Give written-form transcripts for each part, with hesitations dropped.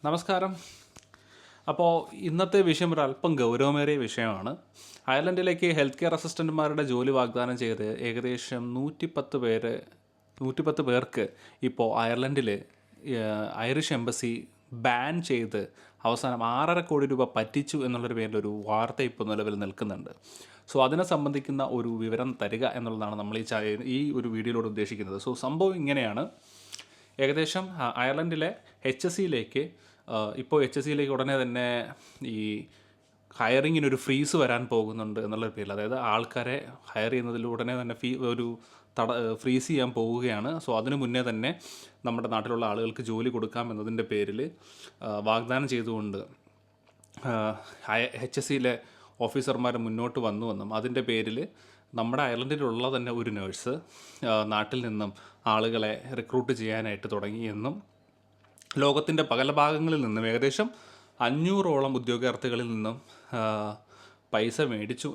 നമസ്കാരം. അപ്പോൾ ഇന്നത്തെ വിഷയം ഒരല്പം ഗൗരവമേറിയ വിഷയമാണ്. അയർലൻഡിലേക്ക് ഹെൽത്ത് കെയർ അസിസ്റ്റൻറ്റുമാരുടെ ജോലി വാഗ്ദാനം ചെയ്ത് ഏകദേശം 110 പേർക്ക് ഇപ്പോൾ അയർലൻഡിൽ ഐറിഷ് എംബസി ബാൻ ചെയ്ത് അവസാനം 6.5 കോടി രൂപ പറ്റിച്ചു എന്നുള്ളൊരു പേരിലൊരു വാർത്ത ഇപ്പോൾ നിലവിൽ നിൽക്കുന്നുണ്ട്. സോ അതിനെ സംബന്ധിക്കുന്ന ഒരു വിവരം തരിക എന്നുള്ളതാണ് നമ്മൾ ഈ ഒരു വീഡിയോയിലൂടെ ഉദ്ദേശിക്കുന്നത്. സോ സംഭവം ഇങ്ങനെയാണ്. ഏകദേശം അയർലൻഡിലെ HSEയിലേക്ക് ഇപ്പോൾ HSEയിലേക്ക് ഉടനെ തന്നെ ഈ ഹയറിങ്ങിനൊരു ഫ്രീസ് വരാൻ പോകുന്നുണ്ട് എന്നുള്ള പേരിൽ, അതായത് ആൾക്കാരെ ഹയർ ചെയ്യുന്നതിൽ ഉടനെ തന്നെ ഫ്രീസ് ചെയ്യാൻ പോവുകയാണ്. സോ അതിനു മുന്നേ തന്നെ നമ്മുടെ നാട്ടിലുള്ള ആളുകൾക്ക് ജോലി കൊടുക്കാം എന്നതിൻ്റെ പേരിൽ വാഗ്ദാനം ചെയ്തുകൊണ്ട് HSEയിലെ ഓഫീസർമാർ മുന്നോട്ട് വന്നുവെന്നും അതിൻ്റെ പേരിൽ നമ്മുടെ അയർലൻഡിലുള്ള തന്നെ ഒരു നേഴ്സ് നാട്ടിൽ നിന്നും ആളുകളെ റിക്രൂട്ട് ചെയ്യാനായിട്ട് തുടങ്ങിയെന്നും ലോകത്തിൻ്റെ പല ഭാഗങ്ങളിൽ നിന്നും ഏകദേശം 500ഓളം ഉദ്യോഗാർത്ഥികളിൽ നിന്നും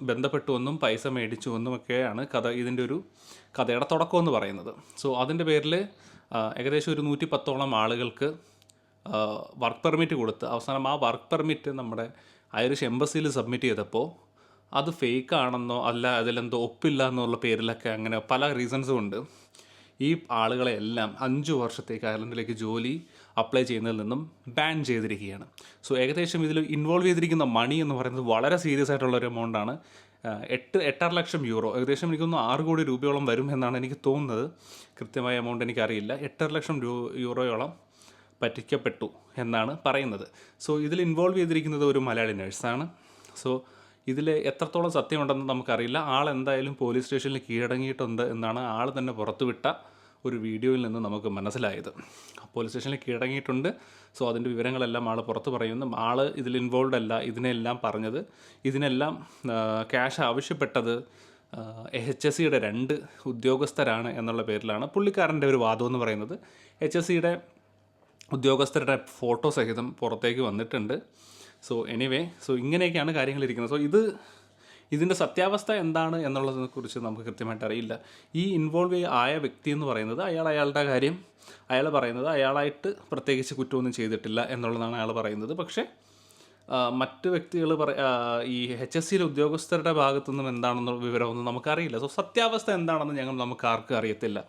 ബന്ധപ്പെട്ടുവെന്നും പൈസ മേടിച്ചുവെന്നുമൊക്കെയാണ് ഇതിൻ്റെ ഒരു കഥയുടെ തുടക്കമെന്ന് പറയുന്നത്. സോ അതിൻ്റെ പേരിൽ ഏകദേശം ഒരു 110ഓളം ആളുകൾക്ക് വർക്ക് പെർമിറ്റ് കൊടുത്ത് അവസാനം ആ വർക്ക് പെർമിറ്റ് നമ്മുടെ ഐറിഷ് എംബസിയിൽ സബ്മിറ്റ് ചെയ്തപ്പോൾ അത് ഫേക്ക് ആണെന്നോ അല്ല അതിലെന്തോ ഒപ്പില്ല എന്നുള്ള പേരിലൊക്കെ അങ്ങനെ പല റീസൺസും ഉണ്ട്. ഈ ആളുകളെ എല്ലാം 5 വർഷത്തേക്ക് അയർലൻഡിലേക്ക് ജോലി അപ്ലൈ ചെയ്യുന്നതിൽ നിന്നും ബാൻ ചെയ്തിരിക്കുകയാണ്. സോ ഏകദേശം ഇതിൽ ഇൻവോൾവ് ചെയ്തിരിക്കുന്ന മണി എന്ന് പറയുന്നത് വളരെ സീരിയസ് ആയിട്ടുള്ളൊരു എമൗണ്ടാണ്. 8.5 ലക്ഷം യൂറോ, ഏകദേശം എനിക്കൊന്ന് 6 കോടി രൂപയോളം വരും എന്നാണ് എനിക്ക് തോന്നുന്നത്. കൃത്യമായ എമൗണ്ട് എനിക്കറിയില്ല. 8.5 ലക്ഷം യൂറോയോളം പറ്റിക്കപ്പെട്ടു എന്നാണ് പറയുന്നത്. സോ ഇതിൽ ഇൻവോൾവ് ചെയ്തിരിക്കുന്നത് ഒരു മലയാളി നേഴ്സാണ്. സോ ഇതിൽ എത്രത്തോളം സത്യമുണ്ടെന്ന് നമുക്കറിയില്ല. എന്തായാലും പോലീസ് സ്റ്റേഷനിൽ കീഴടങ്ങിയിട്ടുണ്ട് എന്നാണ് ആൾ തന്നെ പുറത്തുവിട്ട ഒരു വീഡിയോയിൽ നിന്ന് നമുക്ക് മനസ്സിലായത്. പോലീസ് സ്റ്റേഷനിൽ കീഴടങ്ങിയിട്ടുണ്ട്. സോ അതിൻ്റെ വിവരങ്ങളെല്ലാം ആൾ പുറത്ത് പറയുന്നു. ആൾ ഇതിൽ ഇൻവോൾവ് അല്ല. ഇതിനെല്ലാം ക്യാഷ് ആവശ്യപ്പെട്ടത് HSEയുടെ 2 ഉദ്യോഗസ്ഥരാണ് എന്നുള്ള പേരിലാണ് പുള്ളിക്കാരൻ്റെ ഒരു വാദം എന്ന് പറയുന്നത്. HSEയുടെ ഉദ്യോഗസ്ഥരുടെ ഫോട്ടോ സഹിതം പുറത്തേക്ക് വന്നിട്ടുണ്ട്. സോ ഇങ്ങനെയൊക്കെയാണ് കാര്യങ്ങളിരിക്കുന്നത്. സോ ഇതിൻ്റെ സത്യാവസ്ഥ എന്താണ് എന്നുള്ളതിനെക്കുറിച്ച് നമുക്ക് കൃത്യമായിട്ട് അറിയില്ല. ഈ ഇൻവോൾവ് ആയ വ്യക്തി എന്ന് പറയുന്നത് അയാളുടെ കാര്യം പറയുന്നത് അയാളായിട്ട് പ്രത്യേകിച്ച് കുറ്റമൊന്നും ചെയ്തിട്ടില്ല എന്നുള്ളതാണ് അയാൾ പറയുന്നത്. പക്ഷേ മറ്റ് വ്യക്തികൾ ഈ HSEയിലെ ഉദ്യോഗസ്ഥരുടെ ഭാഗത്തുനിന്നും എന്താണെന്നുള്ള വിവരമൊന്നും നമുക്കറിയില്ല. സോ സത്യാവസ്ഥ എന്താണെന്ന് നമുക്ക് ആർക്കും അറിയത്തില്ല.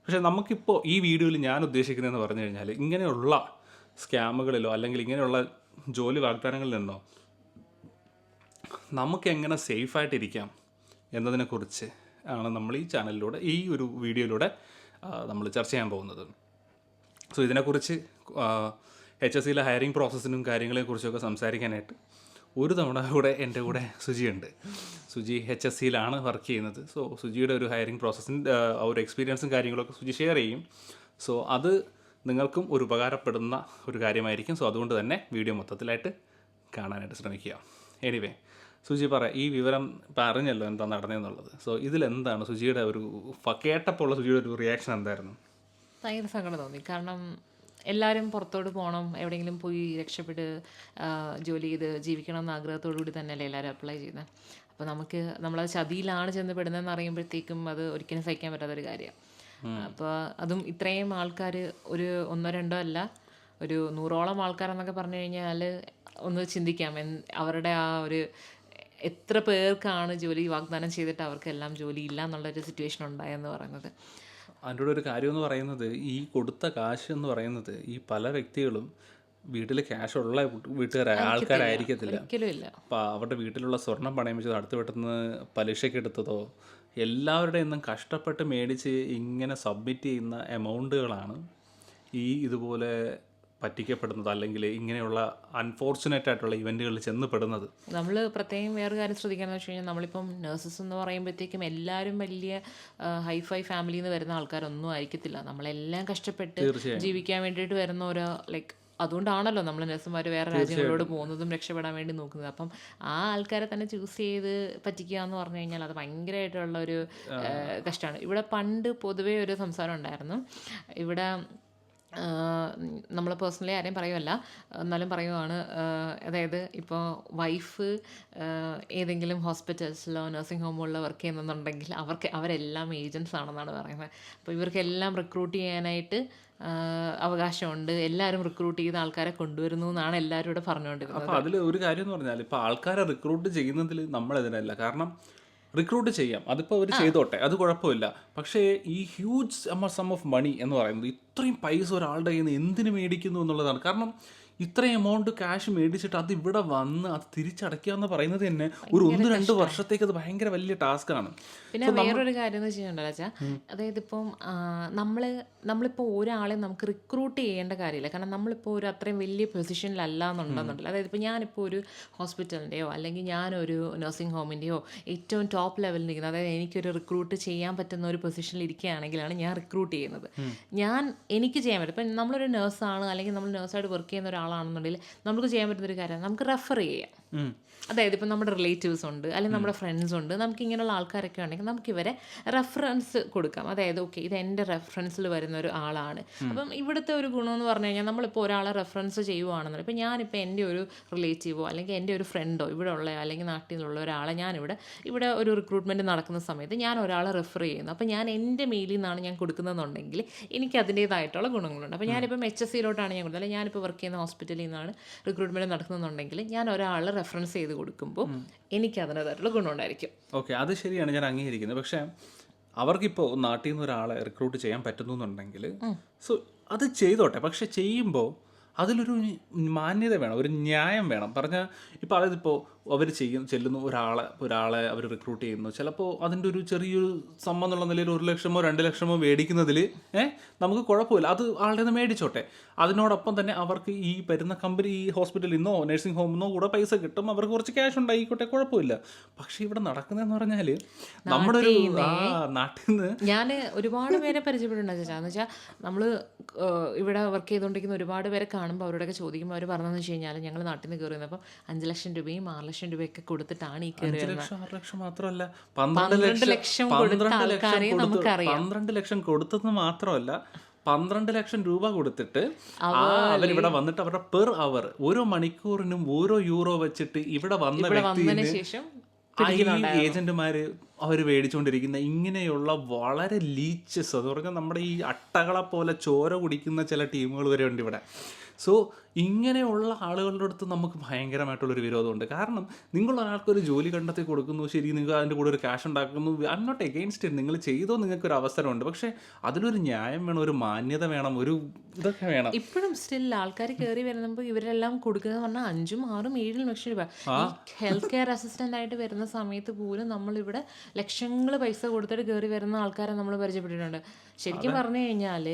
പക്ഷേ നമുക്കിപ്പോൾ ഈ വീഡിയോയിൽ ഞാൻ ഉദ്ദേശിക്കുന്നതെന്ന് പറഞ്ഞു കഴിഞ്ഞാൽ ഇങ്ങനെയുള്ള സ്കാമുകളിലോ അല്ലെങ്കിൽ ഇങ്ങനെയുള്ള ജോലി വാഗ്ദാനങ്ങളിൽ നിന്നോ നമുക്കെങ്ങനെ സേഫായിട്ടിരിക്കാം എന്നതിനെക്കുറിച്ച് ആണ് നമ്മൾ ഈ ചാനലിലൂടെ ഈ ഒരു വീഡിയോയിലൂടെ നമ്മൾ ചർച്ച ചെയ്യാൻ പോകുന്നത്. സോ ഇതിനെക്കുറിച്ച് HSEയിലെ ഹയറിംഗ് പ്രോസസ്സിനും കാര്യങ്ങളെക്കുറിച്ചൊക്കെ സംസാരിക്കാനായിട്ട് ഒരു തവണ കൂടെ എൻ്റെ കൂടെ സുജിയുണ്ട്. സുജി HSEയിലാണ് വർക്ക് ചെയ്യുന്നത്. സോ സുജിയുടെ ഒരു ഹയറിംഗ് പ്രോസസ്സിൻ്റെ ഒരു എക്സ്പീരിയൻസും കാര്യങ്ങളൊക്കെ സുജി ഷെയർ ചെയ്യും. സോ അത് നിങ്ങൾക്കും ഒരു ഉപകാരപ്പെടുന്ന ഒരു കാര്യമായിരിക്കും. സോ അതുകൊണ്ട് തന്നെ വീഡിയോ മൊത്തത്തിലായിട്ട് കാണാനായിട്ട് ശ്രമിക്കുക. എനിവേ സുജി ഈ വിവരം പറഞ്ഞല്ലോ എന്താ നടന്നതെന്നുള്ളത്. സോ ഇതിലെന്താണ് സുജിയുടെ ഒരു കേട്ടപ്പോൾ സുജിയുടെ ഒരു റിയാക്ഷൻ എന്തായിരുന്നു? ഭയങ്കര സങ്കടം തോന്നി. കാരണം എല്ലാവരും പുറത്തോട്ട് പോകണം, എവിടെയെങ്കിലും പോയി രക്ഷപ്പെട്ട് ജോലി ചെയ്ത് ജീവിക്കണം എന്ന ആഗ്രഹത്തോടു കൂടി തന്നെയല്ലേ എല്ലാവരും അപ്ലൈ ചെയ്യുന്നത്. അപ്പോൾ നമ്മളത് ചതിയിലാണ് ചെന്ന് പെടുന്നതെന്ന് അറിയുമ്പോഴത്തേക്കും അത് ഒരിക്കലും സഹിക്കാൻ പറ്റാത്തൊരു കാര്യമാണ്. അപ്പോൾ അതും ഇത്രയും ആൾക്കാർ, ഒരു 1-2 അല്ല, ഒരു 100ഓളം ആൾക്കാരെന്നൊക്കെ പറഞ്ഞു കഴിഞ്ഞാൽ ഒന്ന് ചിന്തിക്കാം. അവരുടെ ആ ഒരു എത്ര പേർക്കാണ് ജോലി വാഗ്ദാനം ചെയ്തിട്ട് അവർക്കെല്ലാം ജോലി ഇല്ല എന്നുള്ളൊരു സിറ്റുവേഷൻ ഉണ്ടായെന്ന് പറയുന്നത്. അതിൻ്റെ കൂടെ ഒരു കാര്യം എന്ന് പറയുന്നത്, ഈ കൊടുത്ത കാശ് എന്ന് പറയുന്നത് ഈ പല വ്യക്തികളും വീട്ടിൽ ക്യാഷുള്ള ആൾക്കാരായിരിക്കത്തില്ല. അപ്പോൾ അവരുടെ വീട്ടിലുള്ള സ്വർണം പണയം വെച്ചത് അടുത്ത വീട്ടിൽ പലിശയ്ക്ക് എടുത്തതോ എല്ലാവരുടെയും ഒന്നും കഷ്ടപ്പെട്ട് മേടിച്ച് ഇങ്ങനെ സബ്മിറ്റ് ചെയ്യുന്ന എമൗണ്ടുകളാണ് ഇതുപോലെ പറ്റിക്കപ്പെടുന്നത്, അല്ലെങ്കിൽ ഇങ്ങനെയുള്ള അൺഫോർച്ചുനേറ്റ് ആയിട്ടുള്ള ഇവൻറ്റുകളിൽ ചെന്ന് പെടുന്നത്. നമ്മൾ പ്രത്യേകം വേറെ കാര്യം ശ്രദ്ധിക്കാമെന്ന് വെച്ച് കഴിഞ്ഞാൽ, നമ്മളിപ്പം നഴ്സസ് എന്ന് പറയുമ്പോഴത്തേക്കും എല്ലാവരും വലിയ ഹൈഫൈ ഫാമിലിയിൽ നിന്ന് വരുന്ന ആൾക്കാരൊന്നും ആയിരിക്കത്തില്ല. നമ്മളെല്ലാം കഷ്ടപ്പെട്ട് ജീവിക്കാൻ വേണ്ടിയിട്ട് വരുന്ന ഓരോ അതുകൊണ്ടാണല്ലോ നമ്മൾ നഴ്സുമാർ വേറെ രാജ്യങ്ങളോട് പോകുന്നതും രക്ഷപ്പെടാൻ വേണ്ടി നോക്കുന്നത്. അപ്പം ആ ആൾക്കാരെ തന്നെ ചൂസ് ചെയ്ത് പറ്റിക്കുക എന്ന് പറഞ്ഞു കഴിഞ്ഞാൽ അത് ഭയങ്കരമായിട്ടുള്ള ഒരു കഷ്ടമാണ്. ഇവിടെ പണ്ട് പൊതുവേ ഒരു സംസാരം ഉണ്ടായിരുന്നു. ഇവിടെ നമ്മൾ പേഴ്സണലി ആരെയും പറയുമല്ല, എന്നാലും പറയുവാണ്. അതായത് ഇപ്പോൾ വൈഫ് ഏതെങ്കിലും ഹോസ്പിറ്റൽസിലോ നഴ്സിംഗ് ഹോമുകളിലോ വർക്ക് ചെയ്യുന്നുണ്ടെങ്കിൽ അവരെല്ലാം ഏജൻസ് ആണെന്നാണ് പറയുന്നത്. അപ്പോൾ ഇവർക്കെല്ലാം റിക്രൂട്ട് ചെയ്യാനായിട്ട് അവകാശമുണ്ട്, എല്ലാവരും റിക്രൂട്ട് ചെയ്ത ആൾക്കാരെ കൊണ്ടുവരുന്നു എന്നാണ് എല്ലാവരും ഇവിടെ പറഞ്ഞുകൊണ്ടിരുന്നത്. അപ്പോൾ അതിൽ ഒരു കാര്യം എന്ന് പറഞ്ഞാൽ ഇപ്പോൾ ആൾക്കാരെ റിക്രൂട്ട് ചെയ്യുന്നതിൽ നമ്മളതിനല്ല. കാരണം റിക്രൂട്ട് ചെയ്യാം, അതിപ്പോൾ അവർ ചെയ്തോട്ടെ, അത് കുഴപ്പമില്ല. പക്ഷേ ഈ ഹ്യൂജ് സം ഓഫ് മണി എന്ന് പറയുന്നത്, ഇത്രയും പൈസ ഒരാളുടെ കയ്യിൽ നിന്ന് എന്തിനു മേടിക്കുന്നു എന്നുള്ളതാണ്. കാരണം ഇത്രയും എമൗണ്ട് ക്യാഷ് മേടിച്ചിട്ട് അത് ഇവിടെ വന്ന് അത് തിരിച്ചടയ്ക്കുക എന്ന് പറയുന്നത് തന്നെ ഒരു 1-2 വർഷത്തേക്ക് അത് ഭയങ്കര വലിയ ടാസ്ക്കാണ്. പിന്നെ വേറൊരു കാര്യം എന്ന് വെച്ചിട്ടുണ്ടല്ലോ വെച്ചാൽ, അതായത് ഇപ്പം നമ്മളിപ്പോൾ ഒരാളെ നമുക്ക് റിക്രൂട്ട് ചെയ്യേണ്ട കാര്യമില്ല. കാരണം നമ്മളിപ്പോൾ ഒരു അത്രയും വലിയ പൊസിഷനിലല്ല എന്നുണ്ടെന്നുണ്ടല്ലോ. അതായത് ഇപ്പോൾ ഞാനിപ്പോൾ ഒരു ഹോസ്പിറ്റലിൻ്റെയോ അല്ലെങ്കിൽ ഞാനൊരു നഴ്സിംഗ് ഹോമിൻ്റെയോ ഏറ്റവും ടോപ്പ് ലെവലിൽ നിൽക്കുന്നത്, അതായത് എനിക്കൊരു റിക്രൂട്ട് ചെയ്യാൻ പറ്റുന്ന ഒരു പൊസിഷനിൽ ഇരിക്കുകയാണെങ്കിലാണ് ഞാൻ റിക്രൂട്ട് ചെയ്യുന്നത്. എനിക്ക് ചെയ്യാൻ പറ്റും. ഇപ്പം നമ്മളൊരു നേഴ്സാണ് അല്ലെങ്കിൽ നമ്മൾ നേഴ്സായിട്ട് വർക്ക് ചെയ്യുന്ന ഒരാളാണെന്നുണ്ടെങ്കിൽ നമുക്ക് ചെയ്യാൻ പറ്റുന്നൊരു കാര്യമാണ് നമുക്ക് റെഫർ ചെയ്യാം. അതായത് ഇപ്പം നമ്മുടെ റിലേറ്റീവ്സ് ഉണ്ട് അല്ലെങ്കിൽ നമ്മുടെ ഫ്രണ്ട്സ് ഉണ്ട്, നമുക്ക് ഇങ്ങനെയുള്ള ആൾക്കാരൊക്കെ ഉണ്ടെങ്കിൽ നമുക്ക് ഇവരെ റെഫറൻസ് കൊടുക്കാം. അതായത് ഓക്കെ, ഇത് എൻ്റെ റെഫറൻസിൽ വരുന്ന ഒരു ആളാണ്. അപ്പം ഇവിടുത്തെ ഒരു ഗുണമെന്ന് പറഞ്ഞു കഴിഞ്ഞാൽ, നമ്മളിപ്പോൾ ഒരാളെ റെഫറൻസ് ചെയ്യുവാണെന്നുണ്ടെങ്കിൽ, ഇപ്പം ഞാനിപ്പോൾ എൻ്റെ ഒരു റിലേറ്റീവോ അല്ലെങ്കിൽ എൻ്റെ ഒരു ഫ്രണ്ടോ ഇവിടെ ഉള്ള അല്ലെങ്കിൽ നാട്ടിൽ നിന്നുള്ള ഒരാളെ ഇവിടെ ഒരു റിക്രൂട്ട്മെൻറ്റ് നടക്കുന്ന സമയത്ത് ഞാൻ ഒരാളെ റെഫർ ചെയ്യുന്നു. അപ്പം ഞാൻ എൻ്റെ മെയിലിൽ നിന്നാണ് ഞാൻ കൊടുക്കുന്നതെന്നുണ്ടെങ്കിൽ എനിക്ക് അതിൻ്റേതായിട്ടുള്ള ഗുണങ്ങളുണ്ട്. അപ്പോൾ ഞാനിപ്പം HSCയിലോട്ടാണ് ഞാൻ കൊടുത്തത്, അല്ലെങ്കിൽ ഞാനിപ്പോൾ വർക്ക് ചെയ്യുന്ന ഹോസ്പിറ്റലിൽ നിന്നാണ് റിക്രൂട്ട്മെൻറ്റ് നടക്കുന്നുണ്ടെങ്കിൽ ഞാൻ ഒരാളെ റെഫറൻസ് ചെയ്ത് കൊടുക്കുമ്പോൾ എനിക്ക് അതിൻ്റേതായിട്ടുള്ള ഗുണമുണ്ടായിരിക്കും. ഓക്കെ, അത് ശരിയാണ്, ഞാൻ അംഗീകരിക്കുന്നത്. പക്ഷേ അവർക്കിപ്പോൾ നാട്ടിൽ നിന്ന് ഒരാളെ റിക്രൂട്ട് ചെയ്യാൻ പറ്റുന്നു എന്നുണ്ടെങ്കിൽ സോ അത് ചെയ്തോട്ടെ. പക്ഷെ ചെയ്യുമ്പോൾ അതിലൊരു മാന്യത വേണം, ഒരു ന്യായം വേണം. പറഞ്ഞാൽ ഇപ്പോൾ അതിപ്പോൾ അവർ ചെല്ലുന്നു, ഒരാളെ അവർ റിക്രൂട്ട് ചെയ്യുന്നു. ചിലപ്പോൾ അതിൻ്റെ ഒരു ചെറിയൊരു സമ്മ എന്നുള്ള നിലയിൽ 1 ലക്ഷമോ 2 ലക്ഷമോ മേടിക്കുന്നതിൽ നമുക്ക് കുഴപ്പമില്ല, അത് ആളുടെ നിന്ന് മേടിച്ചോട്ടെ. അതിനോടൊപ്പം തന്നെ അവർക്ക് ഈ വരുന്ന കമ്പനി, ഈ ഹോസ്പിറ്റലിൽ നിന്നോ നഴ്സിംഗ് ഹോമിൽ നിന്നോ കൂടെ പൈസ കിട്ടും, അവർക്ക് കുറച്ച് ക്യാഷ് ഉണ്ടായിക്കോട്ടെ, കുഴപ്പമില്ല. പക്ഷേ ഇവിടെ നടക്കുന്നതെന്ന് പറഞ്ഞാൽ നമ്മുടെ ഒരു നാട്ടിൽ നിന്ന് ഞാൻ ഒരുപാട് പേരെ പരിചയപ്പെട്ടിട്ടുണ്ട് ചേച്ചാ. എന്ന് വെച്ചാൽ നമ്മൾ ഇവിടെ വർക്ക് ചെയ്തുകൊണ്ടിരിക്കുന്ന ഒരുപാട് പേരെ കാണുമ്പോൾ അവരോടൊക്കെ ചോദിക്കുമ്പോൾ അവർ പറഞ്ഞതെന്ന് വെച്ച് കഴിഞ്ഞാൽ, ഞങ്ങൾ നാട്ടിൽ നിന്ന് കയറി വന്നപ്പോൾ 5 ലക്ഷം രൂപയും 6 ലക്ഷം രൂപയൊക്കെ കൊടുത്തിട്ടാണ് ഈ കയറി വരുന്നത്. 6 ലക്ഷം മാത്രമല്ല, 12 ലക്ഷം കൊടുത്തത് മാത്രമല്ല, 12 ലക്ഷം രൂപ കൊടുത്തിട്ട് അവരിവിടെ വന്നിട്ട് അവരുടെ പെർ അവർ ഓരോ മണിക്കൂറിനും ഓരോ യൂറോ വെച്ചിട്ട് ഇവിടെ വന്ന വ്യക്തിന് ശേഷം ഈ ഏജന്റുമാര് അവർ മേടിച്ചുകൊണ്ടിരിക്കുന്ന ഇങ്ങനെയുള്ള വളരെ ലീച്ചസ്, അത് പറഞ്ഞാൽ നമ്മുടെ ഈ അട്ടകളെ പോലെ ചോര കുടിക്കുന്ന ചില ടീമുകൾ വരെ ഉണ്ട് ഇവിടെ. സോ ഇങ്ങനെയുള്ള ആളുകളുടെ അടുത്ത് നമുക്ക് ഭയങ്കരമായിട്ടുള്ളൊരു വിരോധമുണ്ട്. കാരണം നിങ്ങൾ ഒരാൾക്കൊരു ജോലി കണ്ടെത്തി കൊടുക്കുന്നു, ശരി, നിങ്ങൾ അതിൻ്റെ കൂടെ ഒരു ക്യാഷ് ഉണ്ടാക്കുന്നു, I am not against it, നിങ്ങൾ ചെയ്തോ, നിങ്ങൾക്കൊരു അവസരമുണ്ട്. പക്ഷേ അതിലൊരു ന്യായം വേണം, ഒരു മാന്യത വേണം, ഒരു ഇതൊക്കെ വേണം. ഇപ്പോഴും സ്റ്റിൽ ആൾക്കാർ കയറി വരുമ്പോൾ ഇവരെല്ലാം കൊടുക്കുന്നത് പറഞ്ഞാൽ 5, 6, 7 ലക്ഷം രൂപ. ഈ ഹെൽത്ത് കെയർ അസിസ്റ്റന്റ് ആയിട്ട് വരുന്ന സമയത്ത് പോലും നമ്മളിവിടെ ലക്ഷങ്ങൾ പൈസ കൊടുത്തിട്ട് കയറി വരുന്ന ആൾക്കാരെ നമ്മൾ പരിചയപ്പെട്ടിട്ടുണ്ട്. ശരിക്കും പറഞ്ഞു കഴിഞ്ഞാൽ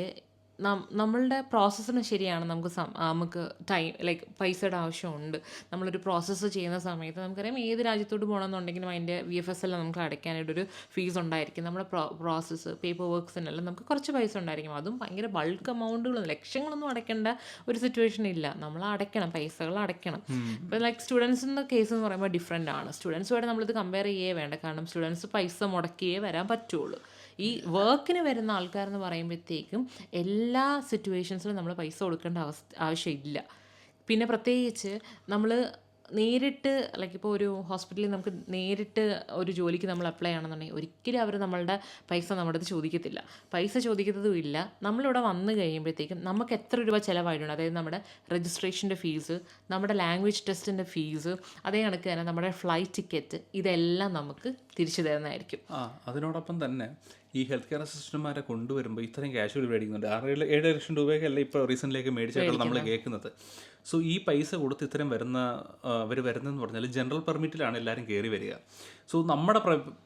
നമ്മളുടെ പ്രോസസ്സിന് ശരിയാണ്, നമുക്ക് ടൈം ലൈക്ക് പൈസയുടെ ആവശ്യമുണ്ട്. നമ്മളൊരു പ്രോസസ്സ് ചെയ്യുന്ന സമയത്ത് നമുക്കറിയാം, ഏത് രാജ്യത്തോട്ട് പോകണമെന്നുണ്ടെങ്കിലും അതിൻ്റെ VFS എല്ലാം നമുക്ക് അടയ്ക്കാനായിട്ടൊരു ഫീസ് ഉണ്ടായിരിക്കും. നമ്മുടെ പ്രോസസ്സ് പേപ്പർ വർക്ക്സിനെല്ലാം നമുക്ക് കുറച്ച് പൈസ ഉണ്ടായിരിക്കും. അതും ഭയങ്കര ബൾക്ക് എമൗണ്ടുകളൊന്നും ലക്ഷങ്ങളൊന്നും അടയ്ക്കേണ്ട ഒരു സിറ്റുവേഷൻ ഇല്ല. നമ്മൾ അടയ്ക്കണം, പൈസകൾ അടയ്ക്കണം. ഇപ്പോൾ ലൈക്ക് സ്റ്റുഡൻസിൻ്റെ കേസ് എന്ന് പറയുമ്പോൾ ഡിഫറെൻ്റ് ആണ്. സ്റ്റുഡൻസുമായിട്ട് നമ്മളിത് കമ്പയർ ചെയ്യേ വേണ്ട. കാരണം സ്റ്റുഡൻസ് പൈസ മുടക്കിയേ വരാൻ പറ്റുള്ളൂ. ഈ വർക്കിന് വരുന്ന ആൾക്കാരെന്ന് പറയുമ്പോഴത്തേക്കും എല്ലാ സിറ്റുവേഷൻസിലും നമ്മൾ പൈസ കൊടുക്കേണ്ട ആവശ്യമില്ല. പിന്നെ പ്രത്യേകിച്ച് നമ്മൾ നേരിട്ട് ലൈക്ക് ഇപ്പോൾ ഒരു ഹോസ്പിറ്റലിൽ നമുക്ക് നേരിട്ട് ഒരു ജോലിക്ക് നമ്മൾ അപ്ലൈ ചെയ്യണമെന്നുണ്ടെങ്കിൽ ഒരിക്കലും അവർ നമ്മളുടെ പൈസ നമ്മുടെ അടുത്ത് ചോദിക്കത്തില്ല. പൈസ ചോദിക്കുന്നതും ഇല്ല. നമ്മളിവിടെ വന്നു കഴിയുമ്പോഴത്തേക്കും നമുക്ക് എത്ര രൂപ ചിലവായിട്ടുണ്ട്, അതായത് നമ്മുടെ രജിസ്ട്രേഷൻ്റെ ഫീസ്, നമ്മുടെ ലാംഗ്വേജ് ടെസ്റ്റിൻ്റെ ഫീസ്, അതേ കണക്ക് തന്നെ നമ്മുടെ ഫ്ലൈറ്റ് ടിക്കറ്റ്, ഇതെല്ലാം നമുക്ക് തിരിച്ചു തരുന്നതായിരിക്കും. അതിനോടൊപ്പം തന്നെ ഈ ഹെൽത്ത് കെയർ അസിസ്റ്റന്റ്മാരെ കൊണ്ടുവരുമ്പോൾ ഇത്രയും ക്യാഷുകൾ മേടിക്കുന്നുണ്ട്. 6-7 ലക്ഷം രൂപയൊക്കെയല്ല ഇപ്പോൾ റീസെൻ്റിലേക്ക് മേടിച്ചായിട്ടാണ് നമ്മൾ കേൾക്കുന്നത്. സോ ഈ പൈസ കൊടുത്ത് ഇത്രയും അവർ വരുന്നതെന്ന് പറഞ്ഞാൽ ജനറൽ പെർമിറ്റിലാണ് എല്ലാവരും കയറി വരിക. സോ നമ്മുടെ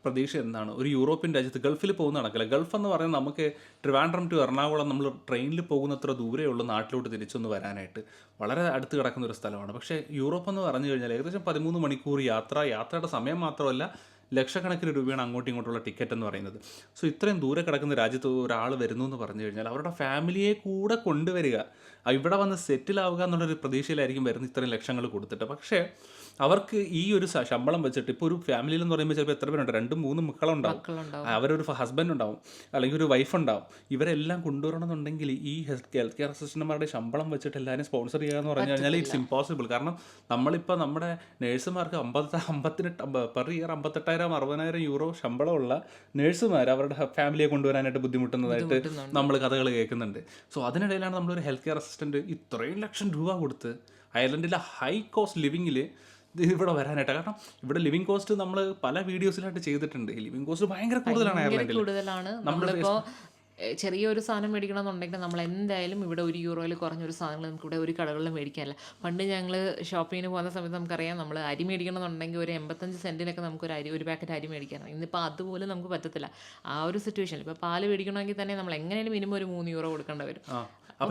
പ്രതീക്ഷ എന്താണ്, ഒരു യൂറോപ്യൻ രാജ്യത്ത് ഗൾഫിൽ പോകുന്ന നടക്കില്ല. ഗൾഫ് എന്ന് പറയുന്നത് നമുക്ക് ട്രിവാൻഡ്രം ടു എറണാകുളം നമ്മൾ ട്രെയിനിൽ പോകുന്നത്ര ദൂരെയുള്ള നാട്ടിലോട്ട് തിരിച്ചൊന്ന് വരാനായിട്ട് വളരെ അടുത്ത് കിടക്കുന്ന ഒരു സ്ഥലമാണ്. പക്ഷേ യൂറോപ്പ് എന്ന് പറഞ്ഞു കഴിഞ്ഞാൽ ഏകദേശം 13 മണിക്കൂർ യാത്രയുടെ സമയം മാത്രമല്ല, ലക്ഷക്കണക്കിന് രൂപയാണ് അങ്ങോട്ടും ഇങ്ങോട്ടുള്ള ടിക്കറ്റ് എന്ന് പറയുന്നത്. സോ ഇത്രയും ദൂരെ കിടക്കുന്ന രാജ്യത്ത് ഒരാൾ വരുന്നു എന്ന് പറഞ്ഞു കഴിഞ്ഞാൽ അവരുടെ ഫാമിലിയെ കൂടെ കൊണ്ടുവരിക, ഇവിടെ വന്ന് സെറ്റിൽ ആവുക എന്നുള്ളൊരു പ്രതീക്ഷയിലായിരിക്കും വരുന്ന ഇത്രയും ലക്ഷങ്ങൾ കൊടുത്തിട്ട്. പക്ഷേ അവർക്ക് ഈ ഒരു ശമ്പളം വെച്ചിട്ട് ഇപ്പോൾ ഒരു ഫാമിലിയിൽ എന്ന് പറയുമ്പോൾ ചിലപ്പോൾ എത്ര പേരുണ്ട്, 2-3 മക്കളുണ്ടാവും, അവരൊരു ഹസ്ബൻഡ് ഉണ്ടാവും, അല്ലെങ്കിൽ ഒരു വൈഫ് ഉണ്ടാവും. ഇവരെല്ലാം കൊണ്ടുവരണമെന്നുണ്ടെങ്കിൽ ഈ ഹെൽത്ത് കെയർ അസിസ്റ്റന്റുമാരുടെ ശമ്പളം വെച്ചിട്ട് എല്ലാവരും സ്പോൺസർ ചെയ്യുക എന്ന് പറഞ്ഞു കഴിഞ്ഞാൽ ഇറ്റ്സ് ഇമ്പോസിബിൾ. കാരണം നമ്മളിപ്പോൾ നമ്മുടെ നേഴ്സുമാർക്ക് 58 പെർ ഇയർ 58,000-60,000 യൂറോ ശമ്പളമുള്ള നേഴ്സുമാർ അവരുടെ ഫാമിലിയെ കൊണ്ടുവരാനായിട്ട് ബുദ്ധിമുട്ടുന്നതായിട്ട് നമ്മൾ കഥകൾ കേൾക്കുന്നുണ്ട്. സോ അതിനിടയിലാണ് നമ്മളൊരു ഹെൽത്ത് കെയർ അസിസ്റ്റൻറ്റ് ഇത്രയും ലക്ഷം രൂപ കൊടുത്ത് അയർലൻഡിലെ ഹൈ കോസ്റ്റ് ലിവിങ്ങിൽ ഇവിടെ വരാനായിട്ട്. കാരണം ഇവിടെ ലിവിങ് കോസ്റ്റ് നമ്മൾ പല വീഡിയോസിലായിട്ട് ചെയ്തിട്ടുണ്ട്. ലിവിങ് കോസ്റ്റ് ഭയങ്കര കൂടുതലാണ് അയർലൻഡിൽ. നമ്മളിപ്പോൾ ചെറിയൊരു സാധനം മേടിക്കണമെന്നുണ്ടെങ്കിൽ നമ്മൾ എന്തായാലും ഇവിടെ €1 കുറഞ്ഞൊരു സാധനങ്ങൾ നമുക്ക് ഇവിടെ ഒരു കടകളിലും മേടിക്കാനില്ല. പണ്ട് ഞങ്ങൾ ഷോപ്പിങ്ങിന് പോകുന്ന സമയത്ത് നമുക്കറിയാം, നമ്മൾ അരി മേടിക്കണമെന്നുണ്ടെങ്കിൽ ഒരു 85 സെൻറ്റിനൊക്കെ നമുക്ക് ഒരു പാക്കറ്റ് അരി മേടിക്കാനാണ്. ഇന്നിപ്പോൾ അതുപോലും നമുക്ക് പറ്റത്തില്ല. ആ ഒരു സിറ്റുവേഷനിൽ ഇപ്പോൾ പാല് മേടിക്കണമെങ്കിൽ തന്നെ നമ്മൾ എങ്ങനെയാലും മിനിമം ഒരു €3 കൊടുക്കേണ്ടി വരും.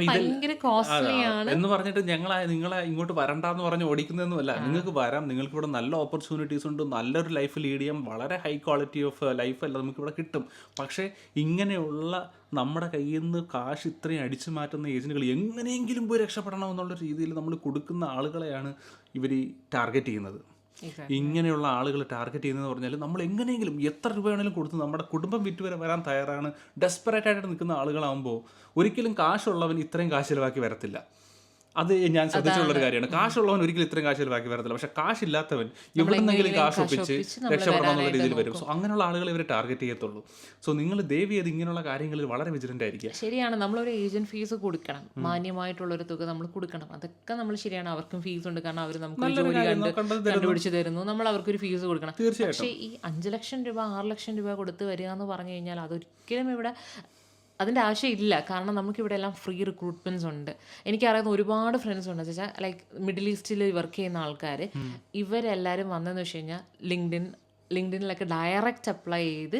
ഭയങ്കര കോസ്റ്റ്ലിയാണ് എന്ന് പറഞ്ഞിട്ട് നിങ്ങളെ ഇങ്ങോട്ട് വരണ്ടെന്ന് പറഞ്ഞ് ഓടിക്കുന്നതൊന്നുമല്ല. നിങ്ങൾക്ക് വരാം, നിങ്ങൾക്ക് ഇവിടെ നല്ല ഓപ്പർച്യൂണിറ്റീസ് ഉണ്ട്, നല്ലൊരു ലൈഫ് ലീഡ് ചെയ്യാം, വളരെ ഹൈ ക്വാളിറ്റി ഓഫ് ലൈഫ് എല്ലാം നമുക്ക് ഇവിടെ കിട്ടും. പക്ഷേ ഇങ്ങനെയുള്ള നമ്മുടെ കയ്യിൽ നിന്ന് കാശ് ഇത്രയും അടിച്ചു മാറ്റുന്ന ഏജൻറ്റുകൾ എങ്ങനെയെങ്കിലും പോയി രക്ഷപ്പെടണം എന്നുള്ള രീതിയിൽ നമ്മൾ കൊടുക്കുന്ന ആളുകളെയാണ് ഇവർ ടാർഗറ്റ് ചെയ്യുന്നത്. ഇങ്ങനെയുള്ള ആളുകൾ ടാർഗറ്റ് ചെയ്യുന്നതെന്ന് പറഞ്ഞാൽ നമ്മൾ എങ്ങനെയെങ്കിലും എത്ര രൂപ വേണമെങ്കിലും കൊടുത്ത് നമ്മുടെ കുടുംബം വിറ്റ് വരെ വരാൻ തയ്യാറാണ്, ഡെസ്പറേറ്റ് ആയിട്ട് നിൽക്കുന്ന ആളുകളാകുമ്പോൾ ഒരിക്കലും കാശുള്ളവൻ ഇത്രയും കാശ് ചിലവാക്കി വരത്തില്ല. അത് ഞാൻ ശ്രദ്ധിച്ചുള്ളൊരു കാര്യമാണ്. കാശുള്ളവൻ ഒരിക്കലും ഇത്രയും കാശ് ചിലവാക്കി വരത്തില്ല. പക്ഷെ കാശില്ലാത്തവൻ എവിടെന്നെങ്കിലും കാശ് ഒപ്പിച്ച് രക്ഷപ്പെടണം എന്നുള്ള രീതിയിൽ വരും. സോ അങ്ങനെയുള്ള ആളുകളെ ഇവർ ടാർഗറ്റ് ചെയ്യത്തുള്ളൂ. സോ നിങ്ങൾ ദയവ് ചെയ്ത് ഇങ്ങനെയുള്ള കാര്യങ്ങളിൽ വളരെ വിജിലന്റ് ആയിരിക്കുക. ശരിയാണ്, നമ്മളൊരു ഏജന്റ് ഫീസ് കൊടുക്കണം, മാന്യമായിട്ടുള്ളൊരു തുക നമ്മൾ കൊടുക്കണം. അതൊക്കെ നമ്മൾ ശരിയാണ്, അവർക്കും ഫീസ് ഉണ്ട്. കാരണം അവർ നമുക്ക് ജോലി കണ്ടുപിടിച്ച് തരുന്നു, നമ്മൾ അവർക്കൊരു ഫീസ് കൊടുക്കണം. പക്ഷേ ഈ 5 ലക്ഷം രൂപ 6 ലക്ഷം രൂപ കൊടുത്ത് വരിക എന്ന് പറഞ്ഞു കഴിഞ്ഞാൽ അതൊരിക്കലും ഇവിടെ അതിൻ്റെ ആവശ്യമില്ല. കാരണം നമുക്കിവിടെ എല്ലാം ഫ്രീ റിക്രൂട്ട്മെൻറ്റ്സ് ഉണ്ട്. എനിക്കറിയാവുന്ന ഒരുപാട് ഫ്രണ്ട്സ് ഉണ്ട് വെച്ചാൽ ലൈക്ക് മിഡിൽ ഈസ്റ്റിൽ വർക്ക് ചെയ്യുന്ന ആൾക്കാർ. ഇവരെല്ലാവരും വന്നതെന്ന് വെച്ച് കഴിഞ്ഞാൽ ലിങ്ക്ഡിനിലൊക്കെ ഡയറക്റ്റ് അപ്ലൈ ചെയ്ത്